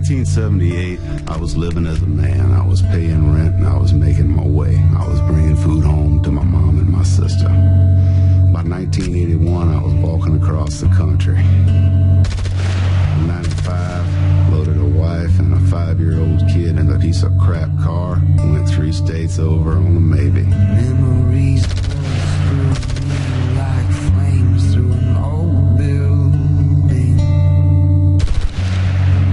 1978, I was living as a man. I was paying rent and I was making my way. I was bringing food home to my mom and my sister. By 1981, I was walking across the country. In 95, loaded a wife and a 5-year-old kid in a piece of crap car. Went 3 states over on a maybe. Memories like flames through an old building,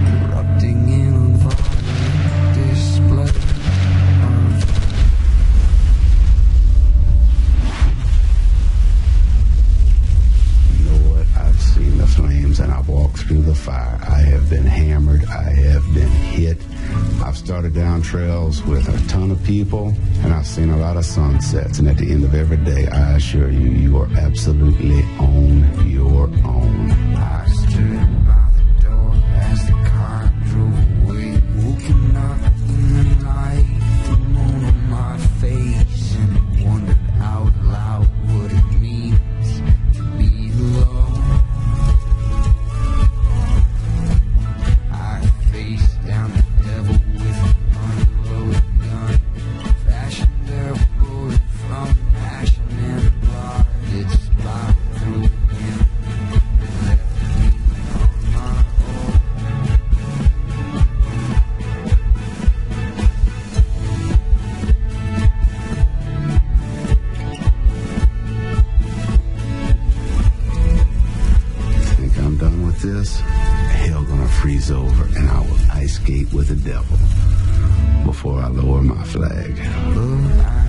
erupting in a violent display. You know what? I've seen the flames and I've walked through the fire. I have been hammered. I have been hit. I've started down trails with a ton of people, and I've seen a lot of sunsets. And at the end of every day, I assure you, you are absolutely on your own. I stood by the door as the car drove away, woken up in the night, the moon on my face, and wondered out loud what it means to be alone. I faced down the devil with an unloaded gun, fashioned their bullet from passion and blood. It splattered through him and left me on my own. You think I'm done with this? Hell gonna freeze over, and I will ice skate with the devil before I lower my flag. But I